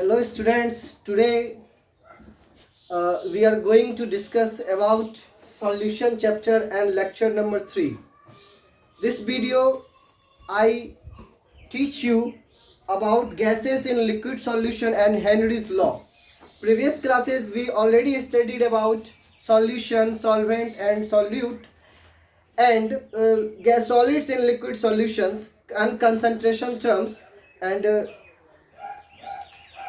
Hello students, today we are going to discuss about solution chapter and lecture number 3. This video I teach you about gases in liquid solution and Henry's law. Previous classes we already studied about solution, solvent and solute and gas solids in liquid solutions and concentration terms and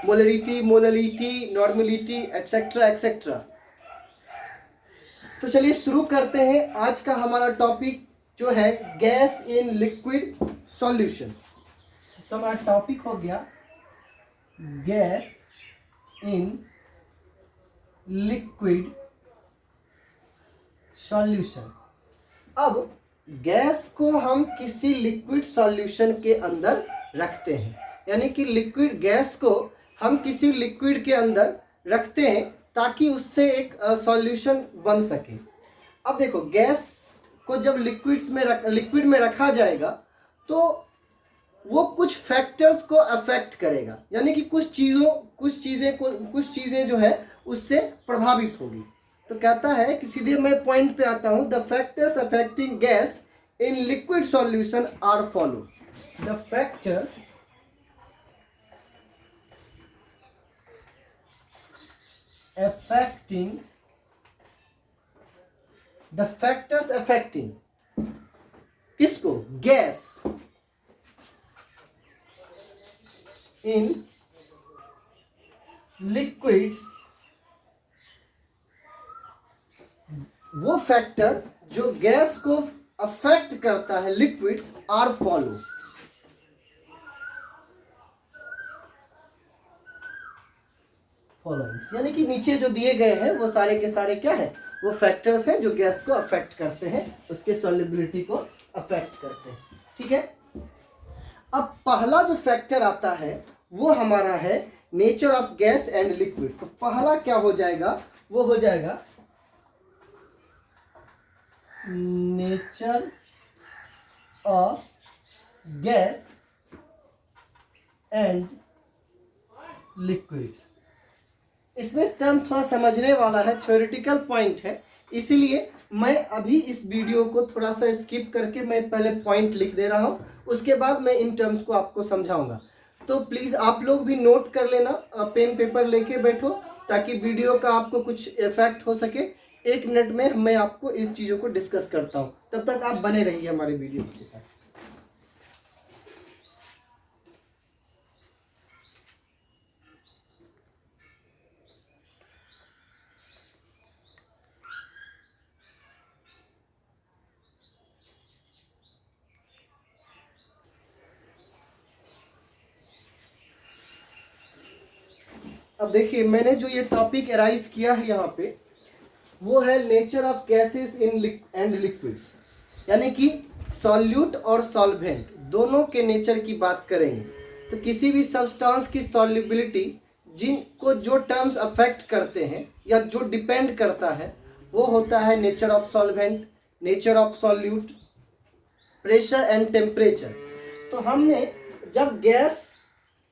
molarity, normality etcetera etcetera. तो चलिए शुरू करते हैं। आज का हमारा topic जो है गैस इन लिक्विड सॉल्यूशन। तो हमारा टॉपिक हो गया गैस इन लिक्विड सॉल्यूशन। अब गैस को हम किसी लिक्विड सॉल्यूशन के अंदर रखते हैं, यानी कि लिक्विड गैस को हम किसी लिक्विड के अंदर रखते हैं ताकि उससे एक सॉल्यूशन बन सके। अब देखो, गैस को जब लिक्विड में रखा जाएगा तो वो कुछ फैक्टर्स को अफेक्ट करेगा, यानी कि कुछ चीज़ें जो है उससे प्रभावित होगी। तो कहता है कि सीधे मैं पॉइंट पे आता हूँ, the factors affecting gas in liquid solution are follow. The factors affecting किसको? Gas in liquids. वो फैक्टर जो गैस को अफेक्ट करता है लिक्विड्स आर फॉलो। यानी कि नीचे जो दिए गए हैं वो सारे के सारे क्या है, वो फैक्टर्स हैं जो गैस को अफेक्ट करते हैं, उसके सॉल्युबिलिटी को अफेक्ट करते हैं। ठीक है। अब पहला जो फैक्टर आता है वो हमारा है nature of gas and liquid. तो पहला क्या हो जाएगा, वो हो जाएगा nature of gas and liquids. इसमें टर्म थोड़ा समझने वाला है, थ्योरेटिकल पॉइंट है, इसीलिए मैं अभी इस वीडियो को थोड़ा सा स्किप करके मैं पहले पॉइंट लिख दे रहा हूँ, उसके बाद मैं इन टर्म्स को आपको समझाऊंगा। तो प्लीज़ आप लोग भी नोट कर लेना, पेन पेपर लेके बैठो ताकि वीडियो का आपको कुछ इफेक्ट हो सके। 1 मिनट में मैं आपको इस चीज़ों को डिस्कस करता हूँ, तब तक आप बने रहिए हमारे वीडियोस के साथ। अब देखिए, मैंने जो ये टॉपिक एराइज किया है यहाँ पे, वो है nature of gases in and liquids, यानी कि सॉल्यूट और सॉल्वेंट दोनों के नेचर की बात करेंगे। तो किसी भी सब्सटेंस की सॉल्युबिलिटी, जिनको जो टर्म्स अफेक्ट करते हैं या जो डिपेंड करता है, वो होता है nature of solvent, nature of solute, pressure and temperature. तो हमने जब गैस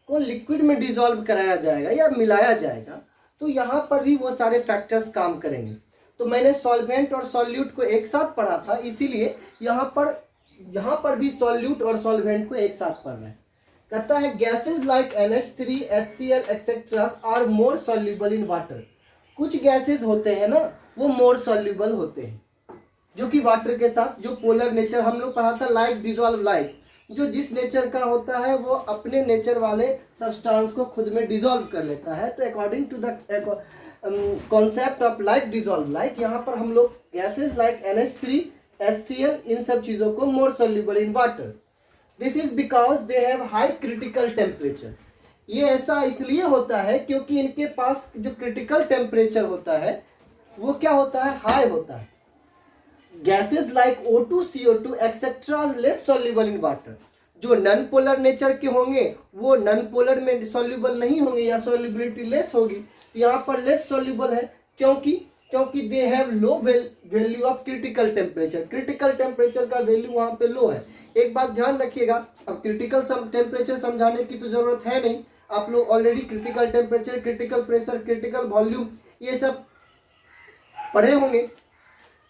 को लिक्विड में डिसॉल्व कराया जाएगा या मिलाया जाएगा तो यहाँ पर भी वो सारे फैक्टर्स काम करेंगे। तो मैंने सॉल्वेंट और सॉल्यूट को एक साथ पढ़ा था, इसीलिए यहाँ पर भी सॉल्यूट और सॉल्वेंट को एक साथ पढ़ रहे हैं। कहता है gases like NH3, HCl etcetera are more soluble in water. कुछ गैसेस होते हैं ना, वो मोर सॉल्युबल होते हैं, जो कि वाटर के साथ, जो पोलर नेचर हम लोग पढ़ा था, लाइक डिसॉल्व लाइक, जो जिस नेचर का होता है वो अपने नेचर वाले सब्सटेंस को खुद में डिसॉल्व कर लेता है। तो according to the concept of like dissolve like, यहाँ पर हम लोग गैसेस लाइक NH3, HCl इन सब चीज़ों को more soluble in water. This is because they have high critical temperature. ये ऐसा इसलिए होता है क्योंकि इनके पास जो क्रिटिकल टेम्परेचर होता है वो क्या होता है, हाई होता है। Gases like O2, CO2 etcetera less soluble in water. जो नॉन पोलर नेचर के होंगे वो नॉन पोलर में सॉल्युबल नहीं होंगे या सॉल्युबिलिटी लेस होगी। तो यहाँ पर लेस सॉल्युबल है क्योंकि they have low value of critical temperature. Critical temperature का वैल्यू वहाँ पे लो है। एक बात ध्यान रखिएगा, अब क्रिटिकल टेम्परेचर समझाने की तो ज़रूरत है नहीं, आप लोग already critical temperature, critical pressure, critical volume ये सब पढ़े होंगे।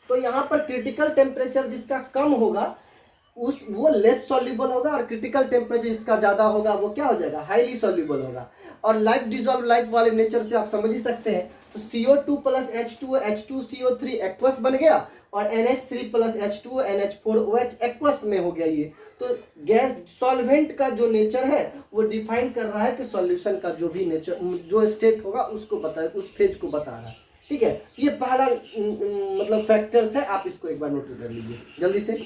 तो यहाँ पर क्रिटिकल टेम्परेचर जिसका कम होगा वो लेस सॉल्युबल होगा, और क्रिटिकल टेम्परेचर जिसका ज्यादा होगा वो क्या हो जाएगा, हाईली सॉल्युबल होगा। और लाइक डिजॉल्व लाइक वाले नेचर से आप समझ ही सकते हैं। तो CO2 plus H2O H2CO3 aqueous बन गया, और NH3 plus H2O NH4OH aqueous में हो गया ये। तो गैस सॉल्वेंट का जो नेचर है वो डिफाइन कर रहा है कि सॉल्यूशन का जो भी नेचर, जो स्टेट होगा उसको बता, उस फेज को बता रहा है। ठीक है, ये पहला मतलब फैक्टर्स है, आप इसको एक बार नोट कर लीजिए जल्दी से।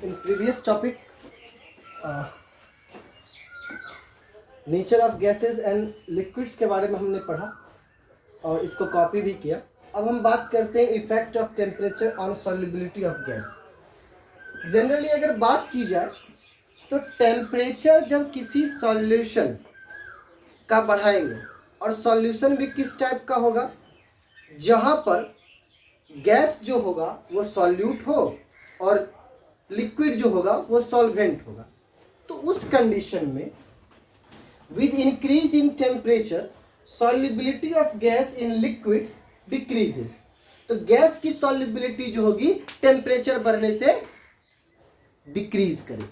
In previous topic nature of gases and liquids के बारे में हमने पढ़ा और इसको कॉपी भी किया। अब हम बात करते हैं effect of temperature on solubility of gas. Generally अगर बात की जाए तो टेम्परेचर जब किसी सॉल्यूशन का बढ़ाएंगे, और सॉल्यूशन भी किस टाइप का होगा, जहां पर गैस जो होगा वो सॉल्यूट हो और लिक्विड जो होगा वो सॉल्वेंट होगा, तो उस कंडीशन में with increase in temperature solubility of gas in liquids decreases. तो गैस की सॉल्युबिलिटी जो होगी टेम्परेचर बढ़ने से डिक्रीज करे।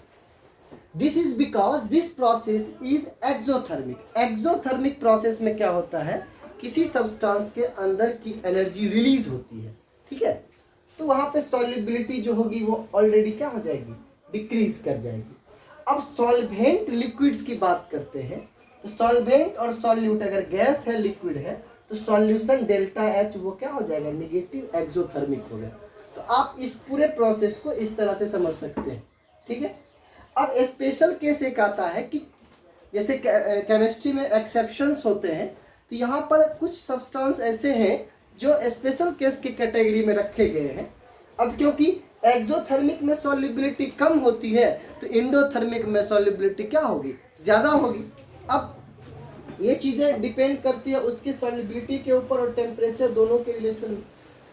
This is because this process is exothermic. Exothermic process में क्या होता है, किसी सब्सटेंस के अंदर की एनर्जी रिलीज होती है। ठीक है, तो वहां पे सॉल्युबिलिटी जो होगी वो ऑलरेडी क्या हो जाएगी, डिक्रीज कर जाएगी। अब सॉल्वेंट लिक्विड्स की बात करते हैं, तो सॉल्वेंट और सॉल्यूट अगर गैस है लिक्विड है तो सॉल्यूशन डेल्टा H वो क्या हो जाएगा, निगेटिव एक्सोथर्मिक हो गया। तो आप इस पूरे प्रोसेस को इस तरह से समझ सकते हैं। ठीक है, अब स्पेशल केस एक आता है कि जैसे केमिस्ट्री में एक्सेप्शंस होते हैं, तो यहाँ पर कुछ सब्सटेंस ऐसे हैं जो स्पेशल केस की कैटेगरी में रखे गए हैं। अब क्योंकि एक्सोथर्मिक में सॉल्युबिलिटी कम होती है तो इंडोथर्मिक में सॉल्युबिलिटी क्या होगी, ज़्यादा होगी। अब ये चीज़ें डिपेंड करती है उसकी सॉल्युबिलिटी के ऊपर, और टेम्परेचर दोनों के रिलेशन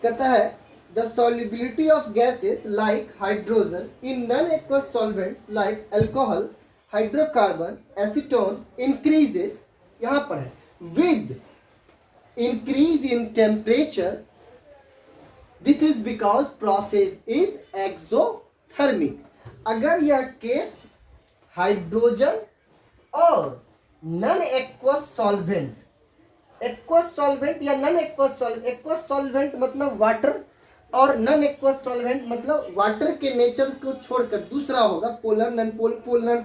कहता है the solubility of gases like hydrogen in non aqueous solvents like alcohol, hydrocarbon, acetone increases, यहाँ पर है with increase in temperature. This is because process is exothermic. अगर यह केस हाइड्रोजन और non aqueous solvent, aqueous solvent या non aqueous aqueous solvent मतलब water, और non aqueous solvent मतलब वाटर के नेचर को छोड़कर दूसरा होगा, पोलर नॉन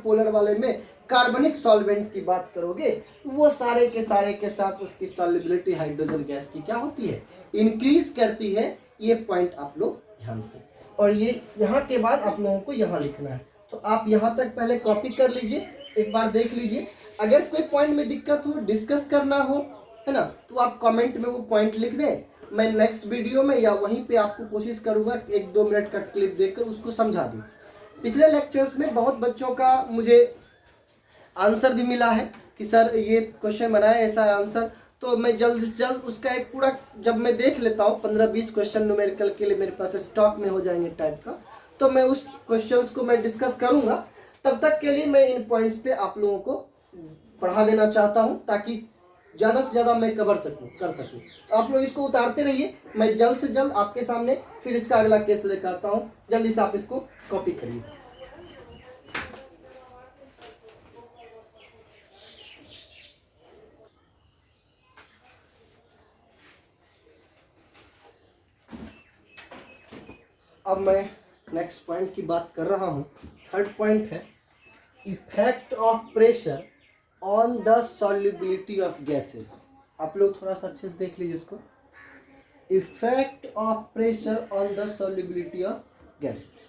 पोलर वाले में कार्बनिक सॉल्वेंट की बात करोगे, वो सारे के साथ उसकी सॉल्युबिलिटी हाइड्रोजन गैस की क्या होती है, इंक्रीज करती है। ये पॉइंट आप लोग ध्यान से, और ये यहाँ के बाद आप लोगों को यहाँ लिखना है। तो आप यहाँ तक पहले कॉपी कर लीजिए, एक बार देख लीजिए। अगर कोई पॉइंट में दिक्कत हो, डिस्कस करना हो, है ना, तो आप कमेंट में वो पॉइंट लिख दें। मैं नेक्स्ट वीडियो में या वहीं पे आपको कोशिश करूँगा 1-2 मिनट का क्लिप देखकर उसको समझा दूँ। पिछले लेक्चर्स में बहुत बच्चों का मुझे आंसर भी मिला है कि सर ये क्वेश्चन बनाया ऐसा आंसर, तो मैं जल्द से जल्द उसका एक पूरा जब मैं देख लेता हूँ 15-20 क्वेश्चन न्यूमेरिकल के लिए मेरे पास स्टॉक में हो जाएंगे टाइप का, तो मैं उस क्वेश्चंस को मैं डिस्कस करूँगा। तब तक के लिए मैं इन पॉइंट्स पे आप लोगों को पढ़ा देना चाहता हूँ ताकि ज़्यादा से ज़्यादा मैं कर सकूँ। आप लोग इसको उतारते रहिए, मैं जल्द से जल्द आपके सामने फिर इसका अगला केस लेकर आता हूँ। जल्दी से आप इसको कॉपी करिए। अब मैं नेक्स्ट पॉइंट की बात कर रहा हूँ। थर्ड पॉइंट है effect of pressure on the solubility of gases. आप लोग थोड़ा सा अच्छे से देख लीजिए इसको। Effect of pressure on the solubility of gases.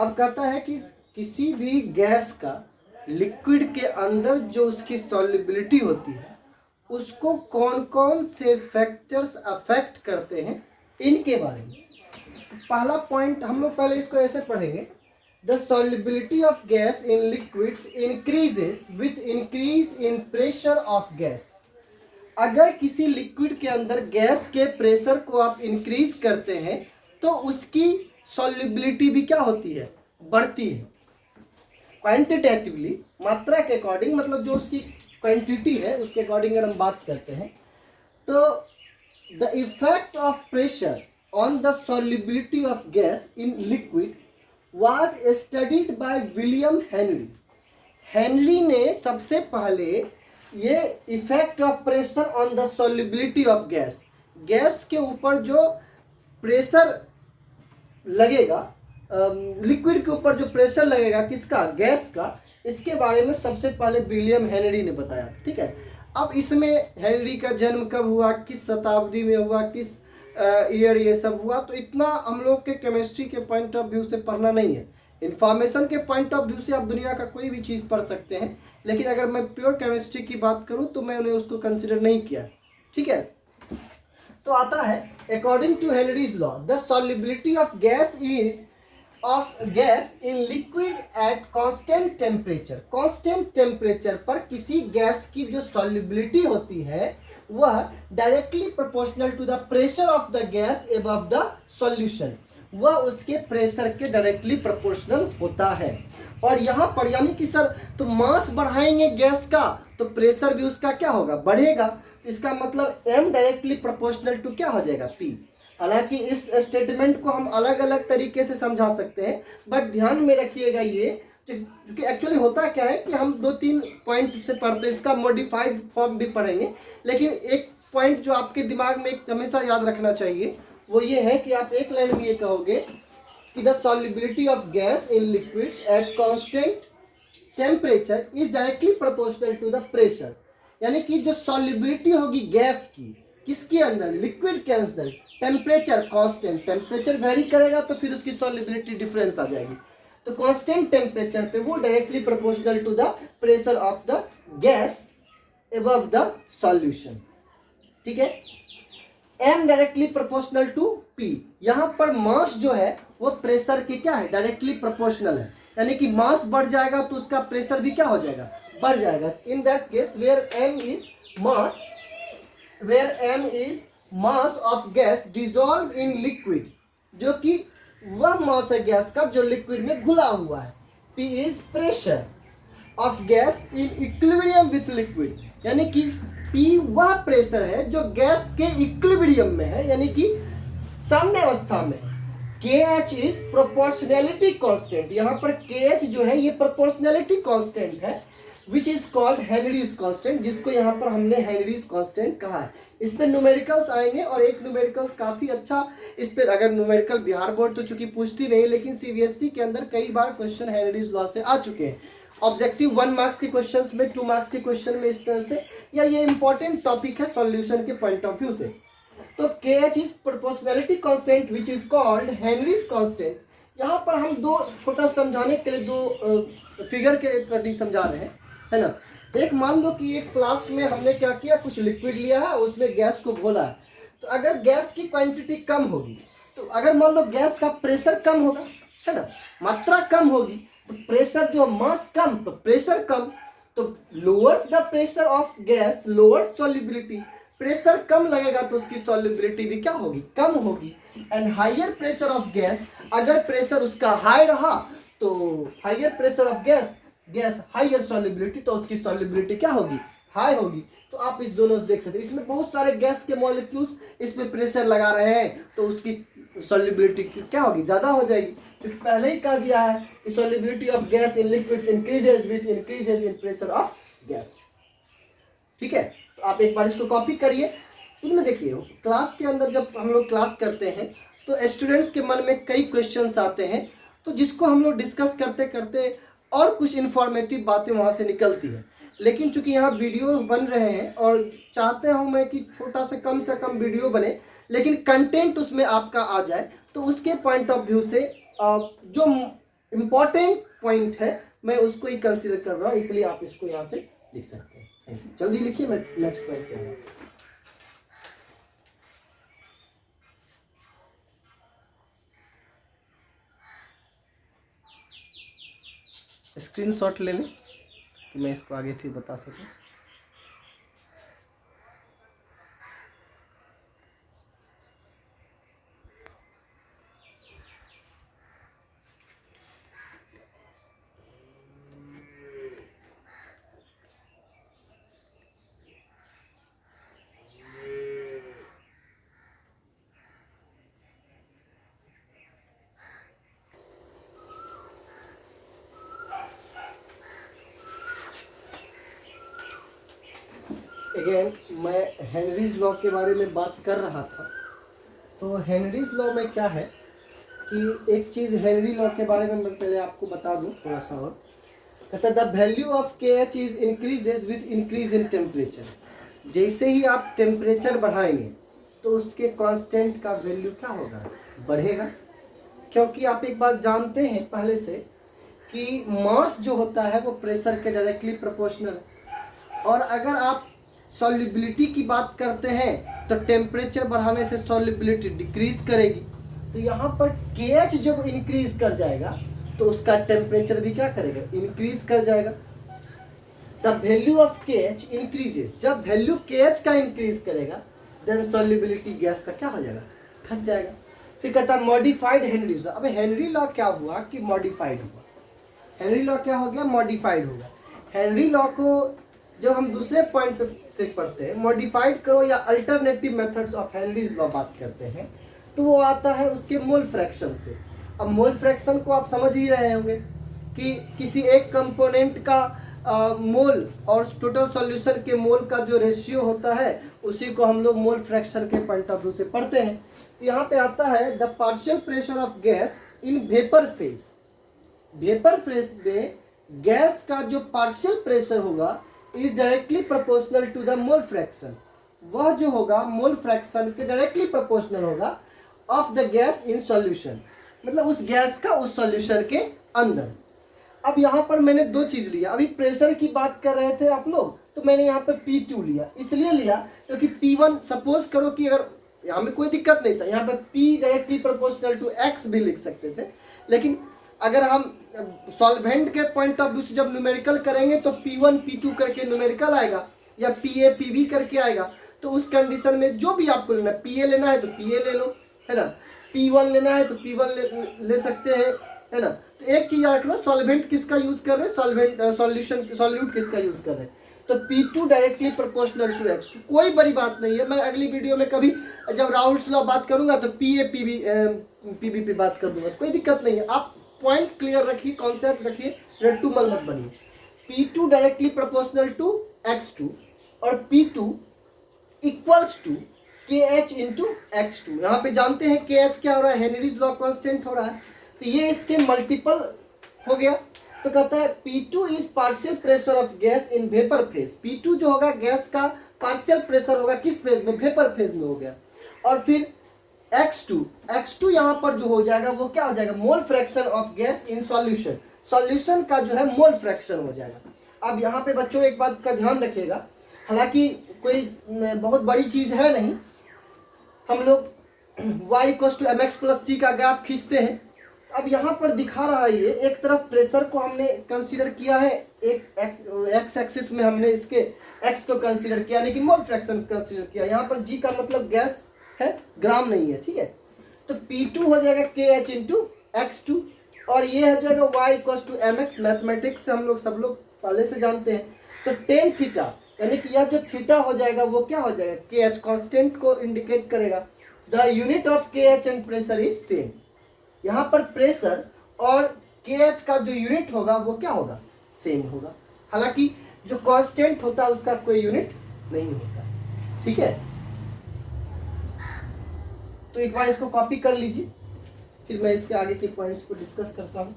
अब कहता है कि किसी भी गैस का लिक्विड के अंदर जो उसकी सॉल्युबिलिटी होती है उसको कौन कौन से फैक्टर्स अफेक्ट करते हैं, इनके बारे में। पहला पॉइंट हम लोग पहले इसको ऐसे पढ़ेंगे, the solubility of gas in liquids increases with increase in pressure of gas. अगर किसी लिक्विड के अंदर गैस के प्रेशर को आप इंक्रीज करते हैं तो उसकी सॉल्युबिलिटी भी क्या होती है, बढ़ती है। क्वांटिटेटिवली, मात्रा के अकॉर्डिंग, मतलब जो उसकी क्वांटिटी है उसके अकॉर्डिंग अगर हम बात करते हैं तो the effect of pressure on the solubility of gas in liquid was studied by William Henry. Henry ने सबसे पहले ये effect of pressure on the solubility of gas, gas के ऊपर जो प्रेशर लगेगा, लिक्विड के ऊपर जो प्रेशर लगेगा किसका, गैस का, इसके बारे में सबसे पहले विलियम हेनरी ने बताया। ठीक है, अब इसमें हेनरी का जन्म कब हुआ, किस शताब्दी में हुआ, किस ईयर ये सब हुआ, तो इतना हम लोग के केमिस्ट्री के पॉइंट ऑफ व्यू से पढ़ना नहीं है। इन्फॉर्मेशन के पॉइंट ऑफ व्यू से आप दुनिया का कोई भी चीज़ पढ़ सकते हैं, लेकिन अगर मैं प्योर केमिस्ट्री की बात करूं तो मैंने उसको कंसिडर नहीं किया। ठीक है, तो आता है according to Henry's law the solubility of gas in liquid at constant temperature. Constant temperature पर किसी गैस की जो सॉल्युबिलिटी होती है वह directly proportional to the pressure of the gas above the solution, वह उसके प्रेशर के डायरेक्टली प्रोपोर्शनल होता है। और यहाँ पर यानी कि सर तो मास बढ़ाएंगे गैस का तो प्रेशर भी उसका क्या होगा, बढ़ेगा। इसका मतलब m डायरेक्टली प्रोपोर्शनल टू क्या हो जाएगा, p। हालांकि इस स्टेटमेंट को हम अलग अलग तरीके से समझा सकते हैं, बट ध्यान में रखिएगा ये क्योंकि एक्चुअली होता क्या है कि हम 2-3 पॉइंट से पढ़ते हैं, इसका मॉडिफाइड फॉर्म भी पढ़ेंगे, लेकिन एक पॉइंट जो आपके दिमाग में एक हमेशा याद रखना चाहिए वो ये है कि आप एक लाइन में ये कहोगे कि the solubility of gas in liquids at constant temperature is directly proportional to the pressure. यानी कि जो सॉल्युबिलिटी होगी गैस की, किसके अंदर, लिक्विड के अंदर, टेम्परेचर कांस्टेंट, टेम्परेचर वेरी करेगा तो फिर उसकी सॉल्युबिलिटी डिफरेंस आ जाएगी। तो कांस्टेंट टेम्परेचर पे वो directly proportional to the pressure of the gas above the solution. ठीक है, m directly proportional to p। यहां पर मास जो है वो प्रेशर के क्या है, डायरेक्टली प्रोपोर्शनल है। यानी कि मास बढ़ जाएगा तो उसका प्रेशर भी क्या हो जाएगा, बढ़ जाएगा। In that case where m is mass of gas dissolve in liquid, जो कि वह मास है गैस का जो लिक्विड में घुला हुआ है। p is pressure of gas in equilibrium with liquid, यानी कि P वह प्रेशर है जो गैस के इक्विलिब्रियम में है, यानी कि साम्य अवस्था में। KH इज प्रोपोर्शनैलिटी कांस्टेंट, यहाँ पर KH जो है ये प्रोपोर्शनैलिटी कांस्टेंट है, which is called Henrys constant, जिसको यहाँ पर हमने हेनरीज कांस्टेंट कहा है। इस पे न्यूमेरिकल्स आएंगे और एक न्यूमेरिकल्स काफी अच्छा, इस पे अगर न्यूमेरिकल बिहार बोर्ड तो चूंकि पूछती नहीं, लेकिन CBSE के अंदर कई बार क्वेश्चन हेनरीज लॉ से आ चुके हैं। ऑब्जेक्टिव 1 मार्क्स के क्वेश्चंस में, 2 मार्क्स के क्वेश्चन में इस तरह से, या ये इंपॉर्टेंट टॉपिक है सॉल्यूशन के पॉइंट ऑफ व्यू से। तो KH is proportionality constant which is called Henrys constant. यहाँ पर हम दो छोटा समझाने के लिए दो फिगर के अकॉर्डिंग समझा रहे हैं, है ना। एक मान लो कि एक फ्लास्क में हमने क्या किया, कुछ लिक्विड लिया है, उसमें गैस को घोला है। तो अगर गैस की क्वांटिटी कम होगी, तो अगर मान लो गैस का प्रेशर कम होगा, है ना, मात्रा कम होगी, तो प्रेशर जो मास कम तो प्रेशर कम, तो lowers the pressure of gas lowers solubility. Pressure कम लगेगा तो उसकी सॉल्युबिलिटी भी क्या होगी, कम होगी। And higher pressure of gas, अगर प्रेशर उसका हाई रहा तो higher pressure of gas higher solubility, तो उसकी सॉल्युबिलिटी क्या होगी, हाई होगी। तो आप इस दोनों से देख सकते हैं, इसमें बहुत सारे गैस के मॉलिक्यूल्स इसमें प्रेशर लगा रहे हैं तो उसकी सॉल्युबिलिटी क्या होगी, ज्यादा हो जाएगी, क्योंकि पहले ही कह दिया है solubility of gas in liquids increases with increases in pressure of gas. ठीक है, तो आप एक बार इसको कॉपी करिए। इनमें देखिए क्लास के अंदर जब हम लोग क्लास करते हैं तो स्टूडेंट्स के मन में कई क्वेश्चंस आते हैं, तो जिसको हम लोग डिस्कस करते करते और कुछ इंफॉर्मेटिव बातें वहाँ से निकलती हैं। लेकिन चूंकि यहाँ वीडियो बन रहे हैं और चाहते हूँ मैं कि छोटा से कम वीडियो बने, लेकिन कंटेंट उसमें आपका आ जाए, तो उसके पॉइंट ऑफ व्यू से जो इम्पोर्टेंट पॉइंट है मैं उसको ही कंसीडर कर रहा हूँ, इसलिए आप इसको यहाँ से लिख सकते हैं। जल्दी लिखिए, मैं नेक्स्ट पॉइंट पे आऊँगा। स्क्रीनशॉट ले लें कि मैं इसको आगे फिर बता सकूं। अगेन मैं हेनरीज लॉ के बारे में बात कर रहा था। तो हेनरीज लॉ में क्या है कि एक चीज़ हेनरी लॉ के बारे में मैं पहले आपको बता दूं थोड़ा सा। और कहता है द वैल्यू ऑफ के H is increases with increase in temperature. जैसे ही आप टेम्परेचर बढ़ाएंगे तो उसके कांस्टेंट का वैल्यू क्या होगा, बढ़ेगा। क्योंकि आप एक बात जानते हैं पहले से कि मास जो होता है वो प्रेशर के डायरेक्टली प्रोपोर्शनल है। और अगर आप सॉल्युबिलिटी की बात करते हैं तो टेम्परेचर बढ़ाने से सॉल्युबिलिटी डिक्रीज करेगी। तो यहाँ पर KH जब इंक्रीज कर जाएगा तो उसका टेम्परेचर भी क्या करेगा, इंक्रीज कर जाएगा। The value of KH increases, जब वैल्यू KH का इंक्रीज करेगा देन सॉल्युबिलिटी गैस का क्या हो जाएगा, घट जाएगा। फिर कहता है मॉडिफाइड हेनरी लॉ। अब हेनरी लॉ क्या हुआ कि मॉडिफाइड हुआ। हेनरी लॉ क्या हो गया, मॉडिफाइड होगा। हेनरी लॉ को जब हम दूसरे पॉइंट से पढ़ते हैं, मॉडिफाइड करो या alternative methods of Henry's law बात करते हैं, तो वो आता है उसके मोल फ्रैक्शन से। अब मोल फ्रैक्शन को आप समझ ही रहे होंगे कि किसी एक कंपोनेंट का मोल और टोटल सॉल्यूशन के मोल का जो रेशियो होता है उसी को हम लोग मोल फ्रैक्शन के पॉइंट ऑफ व्यू से पढ़ते हैं। तो यहाँ पे आता है the partial pressure of gas in vapour phase. Vapour phase में गैस का जो पार्शियल प्रेशर होगा is directly proportional to the mole fraction. वह जो होगा मोल फ्रैक्शन के डायरेक्टली प्रोपोर्शनल होगा of the gas in solution, मतलब उस गैस का उस सॉल्यूशन के अंदर। अब यहाँ पर मैंने दो चीज लिया। अभी प्रेशर की बात कर रहे थे आप लोग, तो मैंने यहाँ पर P2 लिया, इसलिए लिया क्योंकि P1 सपोज करो कि अगर यहाँ में कोई दिक्कत नहीं था, यहाँ पर P directly proportional to X भी लिख सकते थे। लेकिन अगर हम सॉल्वेंट के पॉइंट ऑफ व्यू से जब न्यूमेरिकल करेंगे तो P1 P2 करके न्यूमेरिकल आएगा या PA PB करके आएगा। तो उस कंडीशन में जो भी आपको लेना, PA लेना है तो PA ले लो, है ना, P1 लेना है तो P1 ले सकते हैं, है ना। तो एक चीज याद रखना, सॉल्वेंट किसका यूज कर रहे हैं, सॉल्यूट किसका यूज कर रहे हैं। तो P2 directly proportional to X2, कोई बड़ी बात नहीं है। मैं अगली वीडियो में कभी जब राउल्ट्स लॉ बात करूंगा तो PA PB पे बात कर दूंगा, कोई दिक्कत नहीं है। आप पॉइंट क्लियर रखिए, कॉन्सेप्ट रखिए, रट्टूमल मत बनिए। P2 directly proportional to X2 और P2 equals to KH into X2। यहाँ पे जानते हैं KH क्या हो रहा है, हेनरीज लॉ कांस्टेंट हो रहा है, तो ये इसके मल्टीपल हो गया। तो कहता है P2 is partial pressure of gas in vapour phase. P2 जो होगा गैस का पार्शियल प्रेशर होगा किस फेज में, वेपर फेज में हो गया। और फिर X2 यहाँ पर जो हो जाएगा वो क्या हो जाएगा, mole fraction of gas in solution. Solution का जो है मोल फ्रैक्शन हो जाएगा। अब यहाँ पे बच्चों एक बात का ध्यान रखिएगा, हालांकि कोई बहुत बड़ी चीज है नहीं, हम लोग y = mx + c का ग्राफ खींचते हैं। अब यहाँ पर दिखा रहा है ये एक तरफ प्रेशर को हमने कंसीडर किया है, एक एक्स एक्सिस में हमने इसके x को कंसीडर किया, लेकिन मोल फ्रैक्शन कंसीडर किया। यहाँ पर g का मतलब गैस है, ग्राम नहीं है, ठीक है। तो P2 हो जाएगा KH इंटू X2 और ये हो जाएगा y = mx। मैथमेटिक्स से हम लोग सब लोग पहले से जानते हैं। तो टेन थीटा यानी कि यह जो थीटा हो जाएगा वो क्या हो जाएगा, KH कांस्टेंट को इंडिकेट करेगा। The unit of KH and pressure is same. यहाँ पर प्रेशर और KH का जो यूनिट होगा वो क्या होगा, सेम होगा। हालांकि जो कांस्टेंट होता है उसका कोई यूनिट नहीं होता, ठीक है। तो एक बार इसको कॉपी कर लीजिए, फिर मैं इसके आगे के पॉइंट्स को डिस्कस करता हूँ।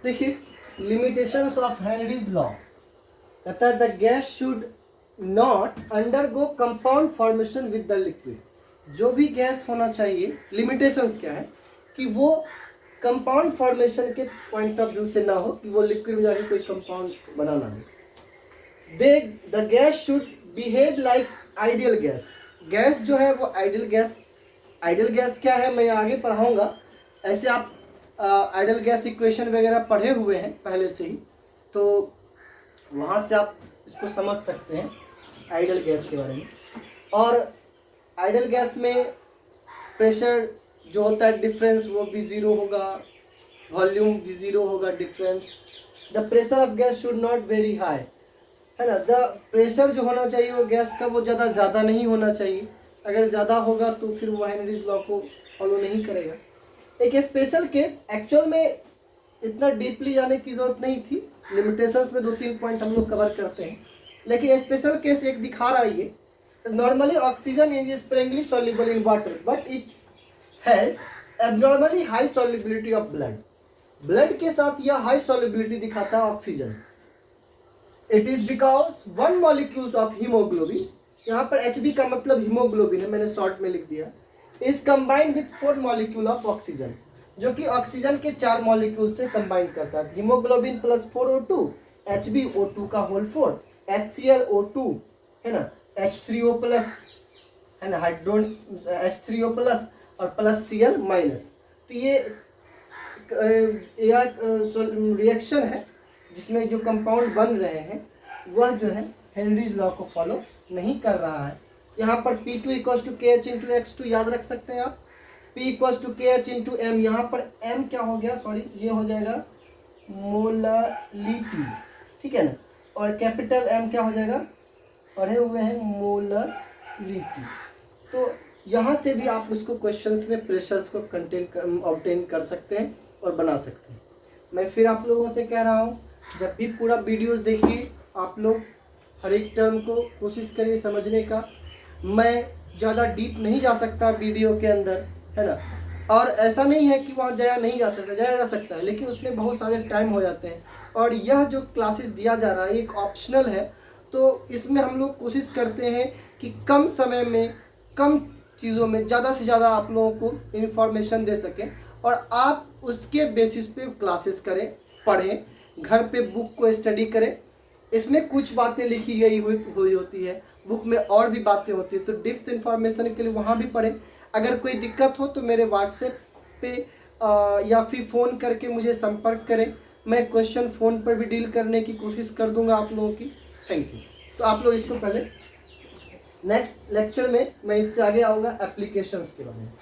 देखिए लिमिटेशंस ऑफ हेनरीज लॉ कहता है the gas should not undergo compound formation with the liquid. जो भी गैस होना चाहिए, लिमिटेशंस क्या है कि वो कंपाउंड फॉर्मेशन के पॉइंट ऑफ व्यू से ना हो कि वो लिक्विड में जाके कोई कंपाउंड बनाना हो। They the gas should behave like ideal gas. Gas जो है वो आइडियल गैस क्या है मैं आगे पढ़ाऊंगा। ऐसे आप आइडियल गैस इक्वेशन वगैरह पढ़े हुए हैं पहले से ही, तो वहाँ से आप इसको समझ सकते हैं आइडियल गैस के बारे में। और आइडियल गैस में प्रेशर जो होता है डिफरेंस वो भी ज़ीरो होगा, वॉल्यूम भी ज़ीरो होगा difference. The pressure of gas should not very high, है ना। द प्रेशर जो होना चाहिए वो गैस का वो ज़्यादा नहीं होना चाहिए। अगर ज़्यादा होगा तो फिर वो हेनरीज लॉ को फॉलो नहीं करेगा। एक स्पेशल केस, एक्चुअल में इतना डीपली जाने की जरूरत नहीं थी, लिमिटेशंस में 2-3 पॉइंट हम लोग कवर करते हैं, लेकिन स्पेशल केस एक दिखा रहा है ये। Normally oxygen is Sprüngli soluble in water but it has abnormally high solubility of blood. Blood के साथ यह हाई सॉल्युबिलिटी दिखाता है oxygen. It is because 1 molecules of haemoglobin, यहाँ पर Hb का मतलब हीमोग्लोबिन है, मैंने शॉर्ट में लिख दिया, is combined with 4 molecule of oxygen, जो कि ऑक्सीजन के 4 मॉलिक्यूल से कंबाइन करता है। हीमोग्लोबिन प्लस 4O2, HbO2 का होल 4, HClO2 है ना, H3O प्लस है ना, हाइड्रोन H3O प्लस और प्लस Cl माइनस। तो ये रिएक्शन है जिसमें जो कंपाउंड बन रहे हैं वह जो है हेनरीज लॉ को फॉलो नहीं कर रहा है। यहाँ पर P2 equals to KH into X2 याद रख सकते हैं आप। P equals to KH into M, यहाँ पर M क्या हो गया, सॉरी ये हो जाएगा मोलालिटी, ठीक है ना, और कैपिटल M क्या हो जाएगा, पढ़े हुए हैं मोलालिटी। तो यहाँ से भी आप उसको क्वेश्चंस में प्रेशर्स को ऑब्टेन कर सकते हैं और बना सकते हैं। मैं फिर आप लोगों से कह रहा हूँ, जब भी पूरा वीडियोस देखिए आप लोग हर एक टर्म को कोशिश करिए समझने का। मैं ज़्यादा डीप नहीं जा सकता वीडियो के अंदर, है ना, और ऐसा नहीं है कि वहाँ जाया नहीं जा सकता, जाया जा सकता है, लेकिन उसमें बहुत सारे टाइम हो जाते हैं। और यह जो क्लासेस दिया जा रहा है एक ऑप्शनल है, तो इसमें हम लोग कोशिश करते हैं कि कम समय में कम चीज़ों में ज़्यादा से ज़्यादा आप लोगों को इन्फॉर्मेशन दे सकें, और आप उसके बेसिस पे क्लासेस करें, पढ़ें, घर पे बुक को स्टडी करें। इसमें कुछ बातें लिखी गई हुई होती है, बुक में और भी बातें होती है, तो डिप्थ इन्फॉर्मेशन के लिए वहाँ भी पढ़ें। अगर कोई दिक्कत हो तो मेरे व्हाट्सएप पे या फिर फ़ोन करके मुझे संपर्क करें, मैं क्वेश्चन फ़ोन पर भी डील करने की कोशिश कर दूंगा आप लोगों की। Thank you. तो आप लोग इसको पहले नेक्स्ट लेक्चर में मैं इससे आगे आऊँगा एप्लीकेशंस के बारे में।